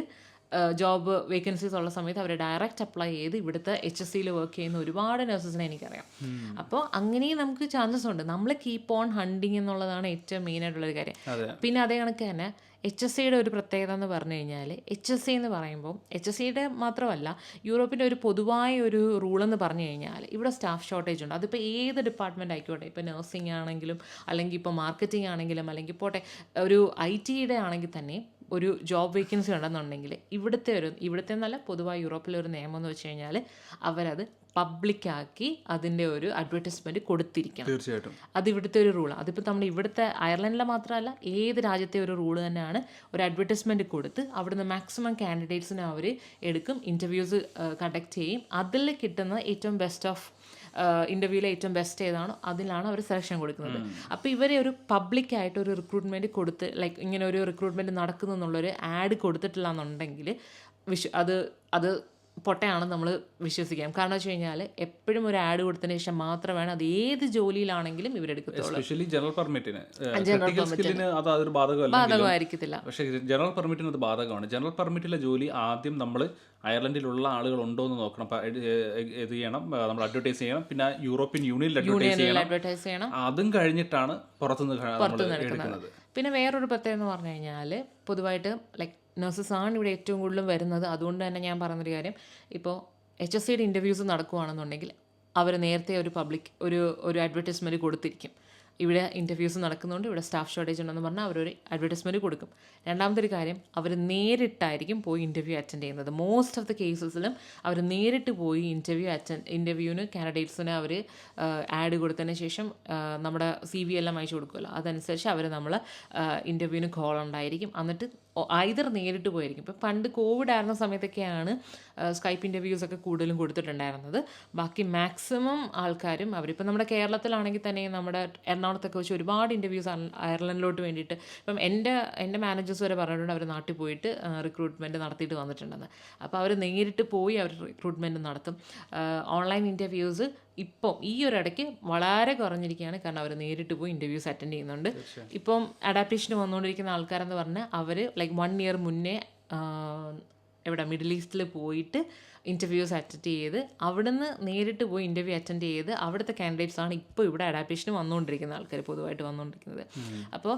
ജോബ് വേക്കൻസീസ് ഉള്ള സമയത്ത് അവർ ഡയറക്റ്റ് അപ്ലൈ ചെയ്ത് ഇവിടുത്തെ HSCയിൽ വർക്ക് ചെയ്യുന്ന ഒരുപാട് നഴ്സസിനെ എനിക്കറിയാം. അപ്പോൾ അങ്ങനെയും നമുക്ക് ചാൻസസ് ഉണ്ട്. നമ്മൾ കീപ്പ് ഓൺ ഹണ്ടിങ് എന്നുള്ളതാണ് ഏറ്റവും മെയിനായിട്ടുള്ളൊരു കാര്യം. പിന്നെ അതേ കണക്ക് തന്നെ HSCയുടെ ഒരു പ്രത്യേകത എന്ന് പറഞ്ഞു കഴിഞ്ഞാൽ, HSC എന്ന് പറയുമ്പോൾ HSCയുടെ മാത്രമല്ല യൂറോപ്പിൻ്റെ ഒരു പൊതുവായ ഒരു റൂളെന്ന് പറഞ്ഞു കഴിഞ്ഞാൽ ഇവിടെ സ്റ്റാഫ് ഷോർട്ടേജ് ഉണ്ട്. അതിപ്പോൾ ഏത് ഡിപ്പാർട്ട്മെൻറ്റ് ആയിക്കോട്ടെ, ഇപ്പോൾ നഴ്സിംഗ് ആണെങ്കിലും അല്ലെങ്കിൽ ഇപ്പോൾ മാർക്കറ്റിംഗ് ആണെങ്കിലും അല്ലെങ്കിൽ പോട്ടെ ഒരു IT ആണെങ്കിൽ തന്നെ ഒരു ജോബ് വേക്കൻസി ഉണ്ടെന്നുണ്ടെങ്കിൽ ഇവിടുത്തെ നല്ല പൊതുവായി യൂറോപ്പിലെ ഒരു നിയമം എന്ന് വെച്ച് കഴിഞ്ഞാൽ അവരത് പബ്ലിക്കാക്കി അതിൻ്റെ ഒരു അഡ്വർടൈസ്മെൻറ്റ് കൊടുത്തിരിക്കണം. തീർച്ചയായിട്ടും അത് ഇവിടുത്തെ ഒരു റൂളാണ്. അതിപ്പോൾ നമ്മൾ ഇവിടുത്തെ അയർലൻഡിലെ മാത്രമല്ല ഏത് രാജ്യത്തെ ഒരു റൂള് തന്നെയാണ്. ഒരു അഡ്വർടൈസ്മെൻറ്റ് കൊടുത്ത് അവിടുന്ന് മാക്സിമം കാൻഡിഡേറ്റ്സിനെ അവർ എടുക്കും, ഇൻ്റർവ്യൂസ് കണ്ടക്ട് ചെയ്യും. അതിൽ കിട്ടുന്ന ഏറ്റവും ബെസ്റ്റ് ഓഫ് ഇൻ്റർവ്യൂവിലെ ഏറ്റവും ബെസ്റ്റ് ഏതാണോ അതിലാണ് അവർ സെലക്ഷൻ കൊടുക്കുന്നത്. അപ്പോൾ ഇവരെ ഒരു പബ്ലിക്കായിട്ട് ഒരു റിക്രൂട്ട്മെൻറ്റ് കൊടുത്ത് ലൈക്ക് ഇങ്ങനെ ഒരു റിക്രൂട്ട്മെൻറ്റ് നടക്കുന്നു എന്നുള്ളൊരു ആഡ് കൊടുത്തിട്ടില്ല എന്നുണ്ടെങ്കിൽ അത് പൊട്ടയാണെന്ന് നമ്മൾ വിശ്വസിക്കാം. കാരണം വെച്ച് കഴിഞ്ഞാൽ എപ്പോഴും ഒരു ആഡ് കൊടുത്തതിന് ശേഷം മാത്രമാണ് അത് ഏത് ജോലിയിലാണെങ്കിലും ഇവരെടുക്കത്തുള്ളൂ. എസ്പെഷ്യലി ജനറൽ പെർമിറ്റിന് അതൊരു ബാധകമായിരിക്കത്തില്ല. പക്ഷേ ജനറൽ പെർമിറ്റിന് അത് ബാധകമാണ്. ജനറൽ പെർമിറ്റിലെ ജോലി ആദ്യം നമ്മൾ അയർലൻഡിലുള്ള ആളുകൾ ഉണ്ടോ എന്ന് നോക്കണം, ഇത് ചെയ്യണം, നമ്മൾ അഡ്വർടൈസ് ചെയ്യണം, പിന്നെ യൂറോപ്യൻ യൂണിയനിൽ അഡ്വർടൈസ് ചെയ്യണം. അതും കഴിഞ്ഞിട്ടാണ് പുറത്തുനിന്ന് എടുക്കുന്നത്. പിന്നെ വേറൊരു പ്രത്യേകത എന്ന് പറഞ്ഞു കഴിഞ്ഞാൽ പൊതുവായിട്ട് ലൈക്ക് നഴ്സസ് ആണ് ഇവിടെ ഏറ്റവും കൂടുതലും വരുന്നത്. അതുകൊണ്ട് തന്നെ ഞാൻ പറഞ്ഞൊരു കാര്യം, ഇപ്പോൾ HSCയുടെ ഇൻ്റർവ്യൂസ് നടക്കുകയാണെന്നുണ്ടെങ്കിൽ അവർ നേരത്തെ ഒരു അഡ്വർടൈസ്മെൻറ്റ് കൊടുത്തിരിക്കും. ഇവിടെ ഇൻ്റർവ്യൂസ് നടക്കുന്നുണ്ട്, ഇവിടെ സ്റ്റാഫ് ഷോർട്ടേജ് ഉണ്ടെന്ന് പറഞ്ഞാൽ അവരൊരു അഡ്വർടൈസ്മെൻറ്റ് കൊടുക്കും. രണ്ടാമത്തെ ഒരു കാര്യം, അവർ നേരിട്ടായിരിക്കും പോയി ഇൻ്റർവ്യൂ അറ്റൻഡ് ചെയ്യുന്നത്. മോസ്റ്റ് ഓഫ് ദ കേസസിലും അവർ നേരിട്ട് പോയി ഇൻ്റർവ്യൂവിന് കാൻഡിഡേറ്റ്സിന് അവർ ആഡ് കൊടുത്തതിന് ശേഷം നമ്മുടെ CV എല്ലാം അയച്ചു കൊടുക്കുമല്ലോ, അതനുസരിച്ച് അവർ നമ്മൾ ഇൻ്റർവ്യൂവിന് കോൾ ഉണ്ടായിരിക്കും. എന്നിട്ട് ഐദർ നേരിട്ട് പോയിരിക്കും. ഇപ്പോൾ പണ്ട് കോവിഡ് ആയിരുന്ന സമയത്തൊക്കെയാണ് സ്കൈപ്പ് ഇൻ്റർവ്യൂസൊക്കെ കൂടുതലും കൊടുത്തിട്ടുണ്ടായിരുന്നത്. ബാക്കി മാക്സിമം ആൾക്കാരും അവരിപ്പോൾ നമ്മുടെ കേരളത്തിലാണെങ്കിൽ തന്നെ നമ്മുടെ എറണാകുളത്തൊക്കെ വെച്ച് ഒരുപാട് ഇൻ്റർവ്യൂസ് അയർലൻഡിലോട്ട് വേണ്ടിയിട്ട് ഇപ്പം എൻ്റെ മാനേജേഴ്സ് വരെ പറഞ്ഞിട്ടുണ്ട് അവർ നാട്ടിൽ പോയിട്ട് റിക്രൂട്ട്മെൻറ്റ് നടത്തിയിട്ട് വന്നിട്ടുണ്ടെന്ന്. അപ്പോൾ അവർ നേരിട്ട് പോയി അവർ റിക്രൂട്ട്മെൻറ്റ് നടത്തും. ഓൺലൈൻ ഇൻ്റർവ്യൂസ് ഇപ്പം ഈ ഒരു ഇടയ്ക്ക് വളരെ കുറഞ്ഞിരിക്കുകയാണ്. കാരണം അവർ നേരിട്ട് പോയി ഇൻ്റർവ്യൂസ് അറ്റൻഡ് ചെയ്യുന്നുണ്ട്. ഇപ്പം അഡാപ്റ്റേഷന് വന്നുകൊണ്ടിരിക്കുന്ന ആൾക്കാരെന്ന് പറഞ്ഞാൽ അവർ ലൈക്ക് 1 ഇയർ മുന്നേ മിഡിൽ ഈസ്റ്റിൽ പോയിട്ട് ഇൻ്റർവ്യൂസ് അറ്റൻഡ് ചെയ്ത് അവിടുന്ന് നേരിട്ട് പോയി ഇൻ്റർവ്യൂ അറ്റൻഡ് ചെയ്ത് അവിടുത്തെ കാൻഡിഡേറ്റ്സാണ് ഇപ്പോൾ ഇവിടെ അഡാപ്റ്റേഷന് വന്നുകൊണ്ടിരിക്കുന്ന ആൾക്കാർ പൊതുവായിട്ട് വന്നുകൊണ്ടിരിക്കുന്നത്. അപ്പോൾ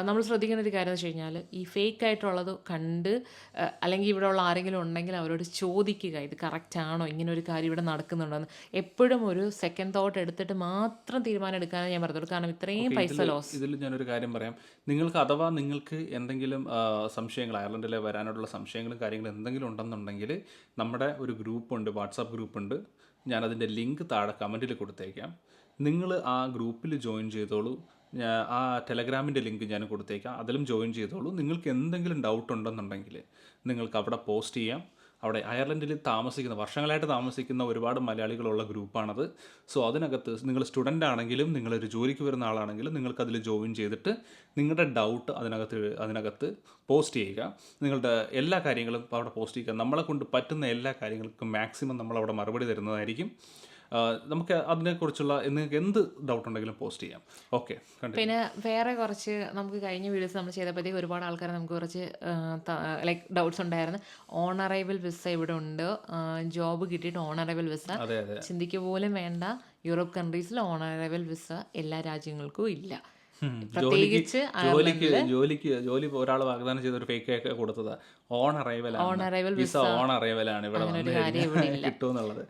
നമ്മൾ ശ്രദ്ധിക്കേണ്ട ഒരു കാര്യം എന്ന് വെച്ച് കഴിഞ്ഞാൽ ഈ ഫേക്ക് ആയിട്ടുള്ളത് കണ്ട് അല്ലെങ്കിൽ ഇവിടെ ഉള്ള ആരെങ്കിലും ഉണ്ടെങ്കിൽ അവരോട് ചോദിക്കുക, ഇത് കറക്റ്റ് ആണോ, ഇങ്ങനെ ഒരു കാര്യം ഇവിടെ നടക്കുന്നുണ്ടോയെന്ന്. എപ്പോഴും ഒരു സെക്കൻഡ് തോട്ട് എടുത്തിട്ട് മാത്രം തീരുമാനം എടുക്കാനേ ഞാൻ പറഞ്ഞത്. കാരണം ഇത്രയും പൈസ ലോസ്. ഇതിൽ ഞാനൊരു കാര്യം പറയാം. അഥവാ നിങ്ങൾക്ക് എന്തെങ്കിലും സംശയങ്ങൾ, അയർലൻഡിലെ വരാനുള്ള സംശയങ്ങളും കാര്യങ്ങളും എന്തെങ്കിലും ഉണ്ടെന്നുണ്ടെങ്കിൽ നമ്മുടെ ഒരു ഗ്രൂപ്പുണ്ട്, വാട്സാപ്പ് ഗ്രൂപ്പുണ്ട്. ഞാനതിൻ്റെ ലിങ്ക് താഴെ കമൻറ്റിൽ കൊടുത്തേക്കാം. നിങ്ങൾ ആ ഗ്രൂപ്പിൽ ജോയിൻ ചെയ്തോളൂ. ആ ടെലഗ്രാമിൻ്റെ ലിങ്ക് ഞാൻ കൊടുത്തേക്കാം, അതിലും ജോയിൻ ചെയ്തോളൂ. നിങ്ങൾക്ക് എന്തെങ്കിലും ഡൗട്ട് ഉണ്ടെന്നുണ്ടെങ്കിൽ നിങ്ങൾക്ക് അവിടെ പോസ്റ്റ് ചെയ്യാം. അവിടെ അയർലൻഡിൽ വർഷങ്ങളായിട്ട് താമസിക്കുന്ന ഒരുപാട് മലയാളികളുള്ള ഗ്രൂപ്പാണത്. സോ അതിനകത്ത് നിങ്ങൾ സ്റ്റുഡൻ്റ് ആണെങ്കിലും നിങ്ങളൊരു ജോലിക്ക് വരുന്ന ആളാണെങ്കിലും നിങ്ങൾക്കതിൽ ജോയിൻ ചെയ്തിട്ട് നിങ്ങളുടെ ഡൗട്ട് അതിനകത്ത് പോസ്റ്റ് ചെയ്യുക. നിങ്ങളുടെ എല്ലാ കാര്യങ്ങളും അവിടെ പോസ്റ്റ് ചെയ്യുക. നമ്മളെ കൊണ്ട് പറ്റുന്ന എല്ലാ കാര്യങ്ങൾക്കും മാക്സിമം നമ്മളവിടെ മറുപടി തരുന്നതായിരിക്കും. നമുക്ക് അതിനെക്കുറിച്ചുള്ള നിങ്ങൾക്ക് എന്ത് ഡൗട്ട് ഉണ്ടെങ്കിലും പോസ്റ്റ് ചെയ്യാം. ഓക്കെ. പിന്നെ വേറെ കുറച്ച് നമുക്ക് കഴിഞ്ഞ വീഡിയോസ് നമ്മൾ ചെയ്തപ്പോഴത്തേക്ക് ഒരുപാട് ആൾക്കാർ നമുക്ക് കുറച്ച് ലൈക്ക് ഡൗട്ട്സ് ഉണ്ടായിരുന്നു. ഓൺ അറൈവൽ വിസ ഇവിടെ ഉണ്ട്, ജോബ് കിട്ടിയിട്ട് ഓൺ അറൈവൽ വിസ ചിന്തിക്കുക പോലും വേണ്ട. യൂറോപ്പ് കൺട്രീസിൽ ഓൺ അറൈവൽ വിസ എല്ലാ രാജ്യങ്ങൾക്കും ഇല്ല. പ്രത്യേകിച്ച് ജോലി ഒരാൾ വാഗ്ദാനം ചെയ്ത ഒരു ഫേക്ക് കൊടുത്തതാ. ഓൺ അറൈവൽ വിസ ഓൺ അറൈവലാണ് ഇവിടെ കിട്ടുമെന്നുള്ളത്.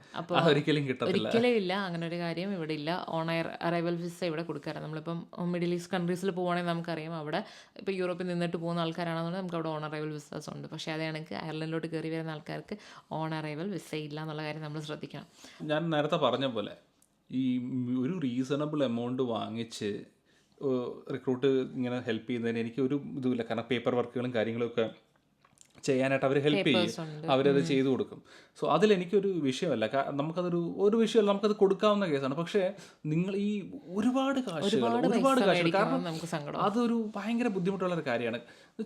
ഒരിക്കലും കിട്ടത്തില്ല, ഒരിക്കലും ഇല്ല. അങ്ങനെ ഒരു കാര്യം ഇവിടെ ഇല്ല. ഓൺ അറൈവൽ വിസ ഇവിടെ കൊടുക്കാറ്. നമ്മളിപ്പം മിഡിൽ ഈസ്റ്റ് കൺട്രീസിൽ പോകുകയാണെങ്കിൽ നമുക്കറിയാം, അവിടെ ഇപ്പോൾ യൂറോപ്പിൽ നിന്നിട്ട് പോകുന്ന ആൾക്കാരാണെന്നുണ്ടെങ്കിൽ നമുക്ക് അവിടെ ഓൺ അറൈവൽ വിസാസ് ഉണ്ട്. പക്ഷേ അതേ കണക്ക് അയർലൻഡിലോട്ട് കയറി വരുന്ന ആൾക്കാർക്ക് ഓൺ അറൈവൽ വിസ ഇല്ല എന്നുള്ള കാര്യം നമ്മൾ ശ്രദ്ധിക്കണം. ഞാൻ നേരത്തെ പറഞ്ഞ പോലെ ഈ ഒരു റീസണബിൾ എമൗണ്ട് വാങ്ങിച്ച് റിക്രൂട്ട് ഇങ്ങനെ ഹെൽപ്പ് ചെയ്യുന്നതിന് എനിക്ക് ഒരു ഇതുമില്ല. കാരണം പേപ്പർ വർക്കുകളും കാര്യങ്ങളൊക്കെ ചെയ്യാനായിട്ട് അവർ ഹെൽപ്പ് ചെയ്യും, അവരത് ചെയ്തു കൊടുക്കും. സോ അതിലെനിക്കൊരു വിഷയമല്ല, നമുക്കതൊരു വിഷയമല്ല, നമുക്കത് കൊടുക്കാവുന്ന കേസാണ്. പക്ഷേ നിങ്ങൾ ഈ ഒരുപാട് കാശ് കാരണം അതൊരു ഭയങ്കര ബുദ്ധിമുട്ടുള്ളൊരു കാര്യമാണ്.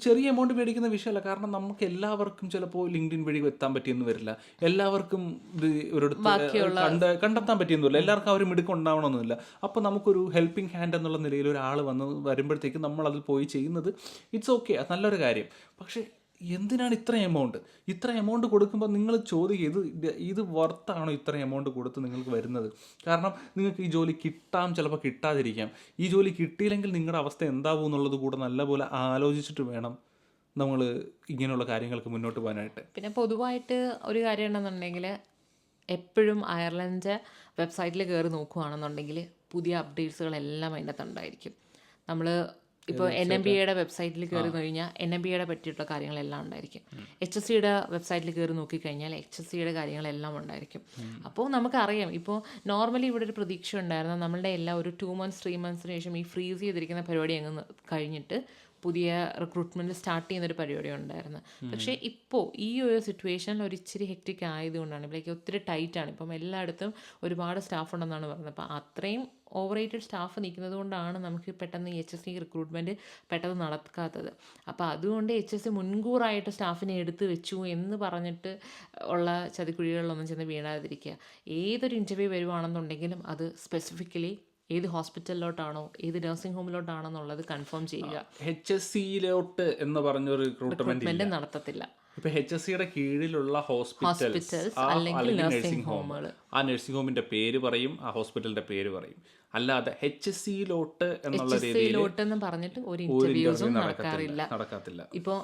ചെറിയ എമൗണ്ട് മേടിക്കുന്ന വിഷയമല്ല. കാരണം നമുക്ക് എല്ലാവർക്കും ചിലപ്പോൾ ലിങ്ക്ഡിൻ വഴി എത്താൻ പറ്റിയെന്ന് വരില്ല, എല്ലാവർക്കും ഇത് ഒരിടത്ത് കണ്ടെത്താൻ പറ്റിയെന്ന് വരില്ല, എല്ലാവർക്കും അവർ മിടുക്കുണ്ടാവണമെന്നില്ല. അപ്പോൾ നമുക്കൊരു ഹെൽപ്പിംഗ് ഹാൻഡ് എന്നുള്ള നിലയിൽ ഒരാൾ വരുമ്പോഴത്തേക്കും നമ്മളതിൽ പോയി ചെയ്യുന്നത് ഇറ്റ്സ് ഓക്കെ, അത് നല്ലൊരു കാര്യം. പക്ഷേ എന്തിനാണ് ഇത്ര എമൗണ്ട് കൊടുക്കുമ്പോൾ നിങ്ങൾ ചോദിക്കുക, ഇത് വർത്താണോ ഇത്ര എമൗണ്ട് കൊടുത്ത് നിങ്ങൾക്ക് വരുന്നത്? കാരണം നിങ്ങൾക്ക് ഈ ജോലി ചിലപ്പോൾ കിട്ടാതിരിക്കാം. ഈ ജോലി കിട്ടിയില്ലെങ്കിൽ നിങ്ങളുടെ അവസ്ഥ എന്താവും എന്നുള്ളത് കൂടെ നല്ലപോലെ ആലോചിച്ചിട്ട് വേണം നമ്മൾ ഇങ്ങനെയുള്ള കാര്യങ്ങൾക്ക് മുന്നോട്ട് പോകാനായിട്ട്. പിന്നെ പൊതുവായിട്ട് ഒരു കാര്യം ഉണ്ടെന്നുണ്ടെങ്കിൽ എപ്പോഴും അയർലൻഡ് വെബ്സൈറ്റിൽ കയറി നോക്കുകയാണെന്നുണ്ടെങ്കിൽ പുതിയ അപ്ഡേറ്റ്സുകളെല്ലാം അതിൻ്റെ അകത്തുണ്ടായിരിക്കും. നമ്മൾ ഇപ്പോൾ NMBAയുടെ വെബ്സൈറ്റിൽ കയറി കഴിഞ്ഞാൽ NMBAയുടെ പറ്റിയിട്ടുള്ള കാര്യങ്ങളെല്ലാം ഉണ്ടായിരിക്കും. HSCയുടെ വെബ്സൈറ്റിൽ കയറി നോക്കിക്കഴിഞ്ഞാൽ HSCയുടെ കാര്യങ്ങളെല്ലാം ഉണ്ടായിരിക്കും. അപ്പോൾ നമുക്കറിയാം, ഇപ്പോൾ നോർമലി ഇവിടെ ഒരു പ്രതീക്ഷ ഉണ്ടായിരുന്നു, നമ്മളുടെ എല്ലാം ഒരു 2 months 3 monthsന് ശേഷം ഈ ഫ്രീസ് ചെയ്തിരിക്കുന്ന പരിപാടി അങ്ങ് കഴിഞ്ഞിട്ട് പുതിയ റിക്രൂട്ട്മെൻറ്റ് സ്റ്റാർട്ട് ചെയ്യുന്നൊരു പരിപാടി ഉണ്ടായിരുന്നു. പക്ഷേ ഇപ്പോൾ ഈ ഒരു സിറ്റുവേഷനിൽ ഒരു ഇച്ചിരി ഹെക്റ്റിക് ആയതുകൊണ്ടാണ്, ഇവിടേക്ക് ഒത്തിരി ടൈറ്റാണ്. ഇപ്പം എല്ലായിടത്തും ഒരുപാട് സ്റ്റാഫ് ഉണ്ടെന്നാണ് പറയുന്നത്. അപ്പോൾ അത്രയും ഓവർ റേറ്റഡ് സ്റ്റാഫ് നിൽക്കുന്നത് കൊണ്ടാണ് നമുക്ക് പെട്ടെന്ന് ഈ HSC റിക്രൂട്ട്മെൻറ്റ് പെട്ടെന്ന് നടക്കാത്തത്. അപ്പോൾ അതുകൊണ്ട് HSC മുൻകൂറായിട്ട് സ്റ്റാഫിനെ എടുത്ത് വെച്ചു എന്ന് പറഞ്ഞിട്ട് ഉള്ള ചതിക്കുഴികളിലൊന്നും ചെന്ന് വീഴാതിരിക്കുക. ഏതൊരു ഇൻ്റർവ്യൂ വരുവാണെന്നുണ്ടെങ്കിലും അത് സ്പെസിഫിക്കലി ഏത് ഹോസ്പിറ്റലിലോട്ടാണോ ഏത് നഴ്സിംഗ് ഹോമിലോട്ടാണോ എന്നുള്ളത് കൺഫേം ചെയ്യുക. HSCയിലോട്ട് എന്ന് പറഞ്ഞൊരു റിക്രൂട്ട്മെന്റ് നടത്തത്തില്ല. ഇപ്പൊ HSCയുടെ കീഴിലുള്ള ഹോസ്പിറ്റൽസ് അല്ലെങ്കിൽ നഴ്സിംഗ് ഹോമുകൾ, ആ നഴ്സിംഗ് ഹോമിന്റെ പേര് പറയും, ആ ഹോസ്പിറ്റലിന്റെ പേര് പറയും. അല്ലാതെ HSCയിലോട്ട് എന്നുള്ള രീതിയിലോട്ട് പറഞ്ഞിട്ട് ഒരു ഇന്റർവ്യൂസും നടക്കാറില്ല. ഇപ്പോൾ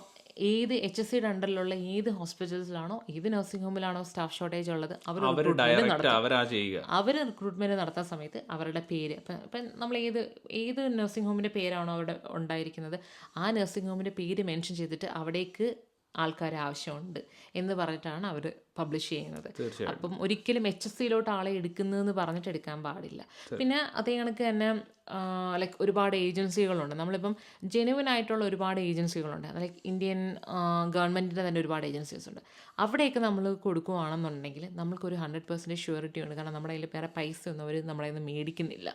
ഏത് HSCയുടെ അണ്ടറിലുള്ള ഏത് ഹോസ്പിറ്റൽസിലാണോ ഏത് നഴ്സിംഗ് ഹോമിലാണോ സ്റ്റാഫ് ഷോർട്ടേജ് ഉള്ളത് അവർ റിക്രൂട്ട്മെന്റ് നടത്താൻ സമയത്ത് അവരുടെ പേര് ഇപ്പം നമ്മൾ ഏത് നഴ്സിംഗ് ഹോമിൻ്റെ പേരാണോ അവിടെ ഉണ്ടായിരിക്കുന്നത് ആ നഴ്സിംഗ് ഹോമിൻ്റെ പേര് മെൻഷൻ ചെയ്തിട്ട് അവിടേക്ക് ആൾക്കാരെ ആവശ്യമുണ്ട് എന്ന് പറഞ്ഞിട്ടാണ് അവർ പബ്ലിഷ് ചെയ്യുന്നത്. അപ്പം ഒരിക്കലും HSCയിലോട്ട് ആളെ എടുക്കുന്നതെന്ന് പറഞ്ഞിട്ട് എടുക്കാൻ പാടില്ല. പിന്നെ അതേ കണക്ക് തന്നെ ലൈക്ക് ഒരുപാട് ഏജൻസികളുണ്ട്. നമ്മളിപ്പം ജെനുവിൻ ആയിട്ടുള്ള ഒരുപാട് ഏജൻസികളുണ്ട്. ലൈക്ക് ഇന്ത്യൻ ഗവൺമെൻറ്റിൻ്റെ തന്നെ ഒരുപാട് ഏജൻസീസ് ഉണ്ട്. അവിടെയൊക്കെ നമ്മൾ കൊടുക്കുകയാണെന്നുണ്ടെങ്കിൽ നമ്മൾക്കൊരു 100% ഷ്യൂരിറ്റി ഉണ്ട്. കാരണം നമ്മുടെ കയ്യിൽ വേറെ പൈസ ഒന്നും അവർ നമ്മുടെ കയ്യിൽ നിന്ന് മേടിക്കുന്നില്ല.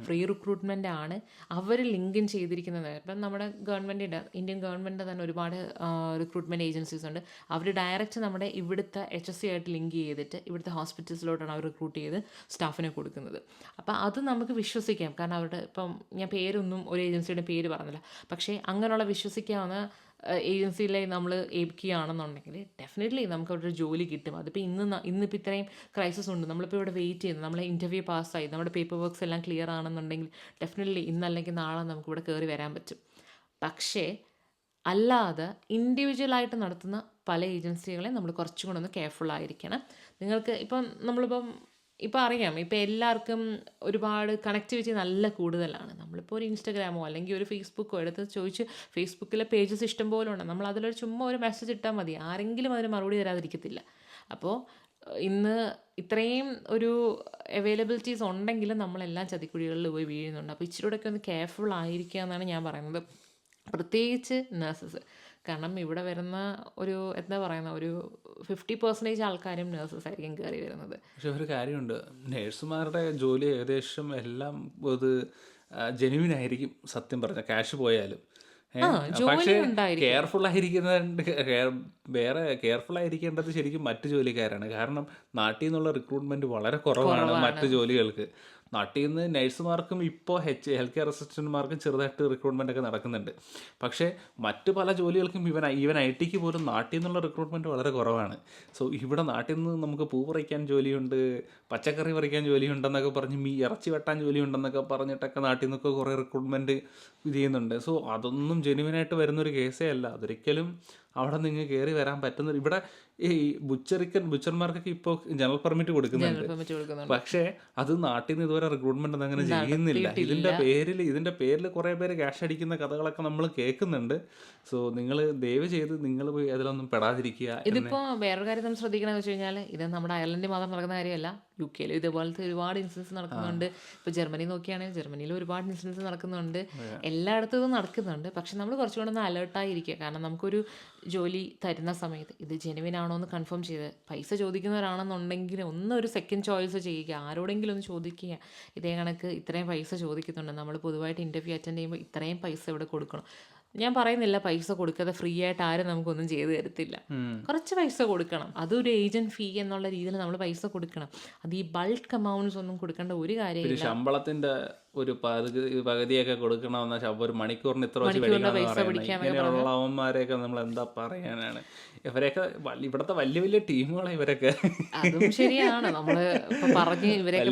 ഫ്രീ റിക്രൂട്ട്മെൻ്റ് ആണ് അവർ ലിങ്ക് ചെയ്തിരിക്കുന്നത്. ഇപ്പം നമ്മുടെ ഇന്ത്യൻ ഗവൺമെൻറ്റിൻ്റെ തന്നെ ഒരുപാട് റിക്രൂട്ട്മെൻറ്റ് ഏജൻസീസ് ഉണ്ട്. അവർ ഡയറക്റ്റ് നമ്മുടെ ഇവിടുത്തെ HSC ആയിട്ട് ലിങ്ക് ചെയ്തിട്ട് ഇവിടുത്തെ ഹോസ്പിറ്റൽസിലോട്ടാണ് അവർ റിക്രൂട്ട് ചെയ്ത് സ്റ്റാഫിനെ കൊടുക്കുന്നത്. അപ്പോൾ അത് നമുക്ക് വിശ്വസിക്കാം. കാരണം അവരുടെ ഇപ്പം ഞാൻ പേരൊന്നും ഒരു ഏജൻസിയുടെ പേര് പറഞ്ഞില്ല, പക്ഷേ അങ്ങനെയുള്ള വിശ്വസിക്കാവുന്ന ഏജൻസിയിലെ നമ്മൾ ഏൽക്കുകയാണെന്നുണ്ടെങ്കിൽ ഡെഫിനറ്റ്ലി നമുക്ക് അവിടെ ഒരു ജോലി കിട്ടും. അതിപ്പോൾ ഇന്നിപ്പോൾ ഇത്രയും ക്രൈസിസ് ഉണ്ട്, നമ്മളിപ്പോൾ ഇവിടെ വെയിറ്റ് ചെയ്യുന്നു, നമ്മളെ ഇൻ്റർവ്യൂ പാസ്സായി, നമ്മുടെ പേപ്പർ വർക്ക്സ് എല്ലാം ക്ലിയർ ആണെന്നുണ്ടെങ്കിൽ ഡെഫിനറ്റ്ലി ഇന്നല്ലെങ്കിൽ നാളെ നമുക്കിവിടെ കയറി വരാൻ പറ്റും. പക്ഷേ അല്ലാതെ ഇൻഡിവിജ്വലായിട്ട് നടത്തുന്ന പല ഏജൻസികളെ നമ്മൾ കുറച്ചും കൂടെ ഒന്ന് കെയർഫുൾ ആയിരിക്കണം. നിങ്ങൾക്ക് ഇപ്പം അറിയാം, ഇപ്പം എല്ലാവർക്കും ഒരുപാട് കണക്ടിവിറ്റി നല്ല കൂടുതലാണ്. നമ്മളിപ്പോൾ ഒരു ഇൻസ്റ്റഗ്രാമോ അല്ലെങ്കിൽ ഒരു ഫേസ്ബുക്കോ എടുത്ത് ചോദിച്ച്, ഫേസ്ബുക്കിലെ പേജസ് ഇഷ്ടം പോലെ ഉണ്ട്, നമ്മൾ അതിലൊരു ചുമ്മാ ഒരു മെസ്സേജ് ഇട്ടാൽ മതി, ആരെങ്കിലും അതിന് മറുപടി തരാതിരിക്കത്തില്ല. അപ്പോൾ ഇന്ന് ഇത്രയും ഒരു അവൈലബിലിറ്റീസ് ഉണ്ടെങ്കിലും നമ്മളെല്ലാം ചതിക്കുഴികളിൽ പോയി വീഴുന്നുണ്ട്. അപ്പോൾ ഇച്ചിരി കൂടെയൊക്കെ ഒന്ന് കെയർഫുൾ ആയിരിക്കുക എന്നാണ് ഞാൻ പറയുന്നത്. പ്രത്യേകിച്ച് നഴ്സസ്. കാരണം ഇവിടെ വരുന്ന ഒരു എന്താ പറയുന്ന ഒരു 50% ആൾക്കാരും നഴ്സസ് ആയിരിക്കും കയറി വരുന്നത്. പക്ഷെ ഒരു കാര്യമുണ്ട്, നേഴ്സുമാരുടെ ജോലി ഏകദേശം എല്ലാം ഇത് ജെനുവിൻ ആയിരിക്കും സത്യം പറഞ്ഞാൽ, ക്യാഷ് പോയാലും. പക്ഷേ കെയർഫുൾ കെയർഫുൾ ആയിരിക്കേണ്ടത് ശരിക്കും മറ്റു ജോലിക്കാരാണ്. കാരണം നാട്ടിൽ നിന്നുള്ള റിക്രൂട്ട്മെന്റ് വളരെ കുറവാണ് മറ്റു ജോലികൾക്ക്. നാട്ടിൽ നിന്ന് നഴ്സുമാർക്കും ഇപ്പോൾ ഹെൽത്ത് കെയർ അസിസ്റ്റന്റുമാർക്കും ചെറുതായിട്ട് റിക്രൂട്ട്മെന്റ് ഒക്കെ നടക്കുന്നുണ്ട്. പക്ഷേ മറ്റു പല ജോലികൾക്കും ഈവൻ IT പോലും നാട്ടിൽ നിന്നുള്ള റിക്രൂട്ട്മെന്റ് വളരെ കുറവാണ്. സോ ഇവിടെ നാട്ടിൽ നിന്ന് നമുക്ക് പൂ പറിക്കാൻ ജോലിയുണ്ട്, പച്ചക്കറി പറിക്കാൻ ജോലിയുണ്ടെന്നൊക്കെ പറഞ്ഞ് ഇറച്ചി വെട്ടാൻ ജോലിയുണ്ടെന്നൊക്കെ പറഞ്ഞിട്ടൊക്കെ നാട്ടിൽ നിന്നൊക്കെ കുറേ റിക്രൂട്ട്മെന്റ് ഇത് ചെയ്യുന്നുണ്ട്. സോ അതൊന്നും ജെനുവിനായിട്ട് വരുന്നൊരു കേസേ അല്ല. അതൊരിക്കലും അവിടെ നിങ്ങൾ കയറി വരാൻ പറ്റുന്ന. ഇവിടെ ഈ ബുച്ചർമാർക്കൊക്കെ ഇപ്പോൾ ജനറൽ പെർമിറ്റ് കൊടുക്കുന്നുണ്ട്. പക്ഷേ അത് നാട്ടിൽ നിന്ന് ഇതുവരെ റിക്രൂട്ട്മെന്റ് ഒന്നും അങ്ങനെ ചെയ്യുന്നില്ല. ഇതിന്റെ പേരിൽ കുറെ പേര് ക്യാഷ് അടിക്കുന്ന കഥകളൊക്കെ നമ്മൾ കേൾക്കുന്നുണ്ട്. സോ നിങ്ങൾ ദയവ് ചെയ്ത് നിങ്ങൾ പോയി അതിലൊന്നും പെടാതിരിക്കുക. ഇതിപ്പോ വേറൊരു കാര്യം നമ്മൾ ശ്രദ്ധിക്കണമെന്ന് വെച്ച് കഴിഞ്ഞാൽ, ഇത് നമ്മുടെ അയർലൻഡിൽ മാത്രം നടക്കുന്ന കാര്യമല്ല, UK ഇതുപോലത്തെ ഒരുപാട് ഇൻസിഡൻസ് നടക്കുന്നുണ്ട്. ഇപ്പോൾ ജർമ്മനി നോക്കുകയാണെങ്കിൽ ജർമ്മനിയിൽ ഒരുപാട് ഇൻസിഡൻസ് നടക്കുന്നുണ്ട്. എല്ലായിടത്തും ഇത് നടക്കുന്നുണ്ട്. പക്ഷെ നമ്മൾ കുറച്ചുകൂടെ ഒന്ന് അലേർട്ടായിരിക്കുക. കാരണം നമുക്കൊരു ജോലി തരുന്ന സമയത്ത് ഇത് ജെനുവിൻ ആണോ എന്ന് കൺഫേം ചെയ്ത്, പൈസ ചോദിക്കുന്നവരാണെന്നുണ്ടെങ്കിൽ ഒരു സെക്കൻഡ് ചോയ്സ് ചെയ്യുക, ആരോടെങ്കിലും ഒന്ന് ചോദിക്കുക. ഇതേ കണക്ക് ഇത്രയും പൈസ ചോദിക്കുന്നുണ്ട്, നമ്മൾ പൊതുവായിട്ട് ഇൻ്റർവ്യൂ അറ്റൻഡ് ചെയ്യുമ്പോൾ ഇത്രയും പൈസ ഇവിടെ കൊടുക്കണം. ഞാൻ പറയുന്നില്ല പൈസ കൊടുക്കാതെ ഫ്രീ ആയിട്ട് ആരും നമുക്കൊന്നും ചെയ്തു തരത്തില്ല. കുറച്ച് പൈസ കൊടുക്കണം. അതൊരു ഏജന്റ് ഫീ എന്നുള്ള രീതിയിൽ നമ്മൾ പൈസ കൊടുക്കണം. അത് ഈ ബൾക്ക് അമൗണ്ട്സ് ഒന്നും കൊടുക്കേണ്ട ഒരു കാര്യമില്ല. ശമ്പളത്തിന്റെ ഒരു പകുതിയൊക്കെ കൊടുക്കണമെന്ന ഒരു മണിക്കൂറിന് ഇത്ര ഇങ്ങനെയുള്ള അവന്മാരെയൊക്കെ നമ്മൾ എന്താ പറയാനാണ്. ഇവരെയൊക്കെ ഇവിടത്തെ വലിയ വലിയ ടീമുകളാണ് ഇവരൊക്കെ. അതും ശരിയാണ്. നമ്മള് പറഞ്ഞ് ഇവരെയൊക്കെ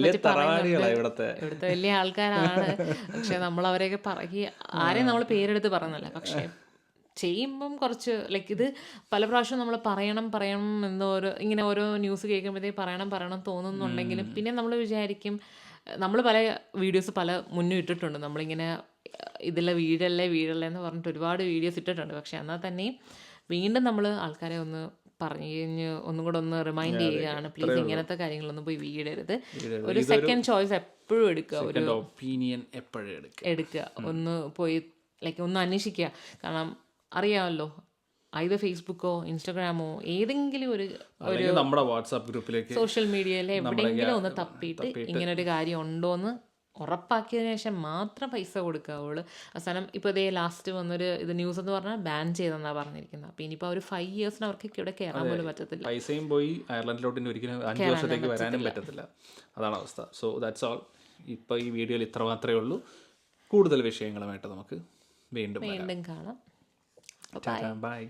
ഇവിടുത്തെ വലിയ ആൾക്കാരാണ്. പക്ഷെ നമ്മൾ അവരെയൊക്കെ ആരെയും നമ്മൾ പേരെടുത്ത് പറഞ്ഞല്ല. പക്ഷെ ചെയ്യുമ്പം കുറച്ച് ഇത് പല പ്രാവശ്യം നമ്മൾ പറയണം ഇങ്ങനെ ഓരോ ന്യൂസ് കേൾക്കുമ്പോഴത്തേക്ക് പറയണം തോന്നുന്നുണ്ടെങ്കിലും പിന്നെ നമ്മൾ വിചാരിക്കും, നമ്മൾ പല വീഡിയോസ് മുന്നേ ഇട്ടിട്ടുണ്ട്. നമ്മളിങ്ങനെ ഇതിലെ വീടല്ലേ എന്ന് പറഞ്ഞിട്ട് ഒരുപാട് വീഡിയോസ് ഇട്ടിട്ടുണ്ട്. പക്ഷെ എന്നാൽ തന്നെയും വീണ്ടും നമ്മൾ ആൾക്കാരെ ഒന്ന് പറഞ്ഞ് ഒന്നും കൂടെ ഒന്ന് റിമൈൻഡ് ചെയ്യുകയാണ്, പ്ലീസ് ഇങ്ങനത്തെ കാര്യങ്ങളൊന്നും പോയി വീടരുത്. ഒരു സെക്കൻഡ് ചോയ്സ് എപ്പോഴും എടുക്കുക, ഒരു ഒപ്പീനിയൻ എപ്പോഴും എടുക്കുക. ഒന്ന് പോയി ഒന്ന് അന്വേഷിക്കുക. കാരണം അറിയാമല്ലോ, either ഫേസ്ബുക്കോ ഇൻസ്റ്റഗ്രാമോ ഏതെങ്കിലും ഒരു നമ്മുടെ വാട്സാപ്പ് ഗ്രൂപ്പിലേക്ക് സോഷ്യൽ മീഡിയയിൽ എവിടെയെങ്കിലും ഒന്ന് തപ്പിയിട്ട് ഇങ്ങനെ ഒരു കാര്യം ഉണ്ടോയെന്ന് ഉറപ്പാക്കിയതിനു ശേഷം മാത്രം പൈസ കൊടുക്കാവുള്ളൂ. അവസാനം ഇപ്പോൾ ഇതേ ലാസ്റ്റ് വന്നൊരു ന്യൂസ് എന്ന് പറഞ്ഞാൽ ബാൻ ചെയ്തെന്നാണ് പറഞ്ഞിരിക്കുന്നത്. അപ്പോൾ ഇനിയിപ്പോൾ ഒരു 5 years അവർക്ക് ഇവിടെ കയറാൻ പോലും പറ്റത്തില്ല. പൈസയും പോയി അയർലൻഡിലോട്ട് ഒരിക്കലും 5 വർഷത്തേക്ക് വരാനും പറ്റത്തില്ല. അതാണ് അവസ്ഥ. So that's all. ഇപ്പോൾ ഈ വീഡിയോയിൽ ഇത്ര മാത്രമേ ഉള്ളൂ. കൂടുതൽ വിഷയങ്ങളുമായിട്ട് നമുക്ക് വീണ്ടും കാണാം. ബൈ.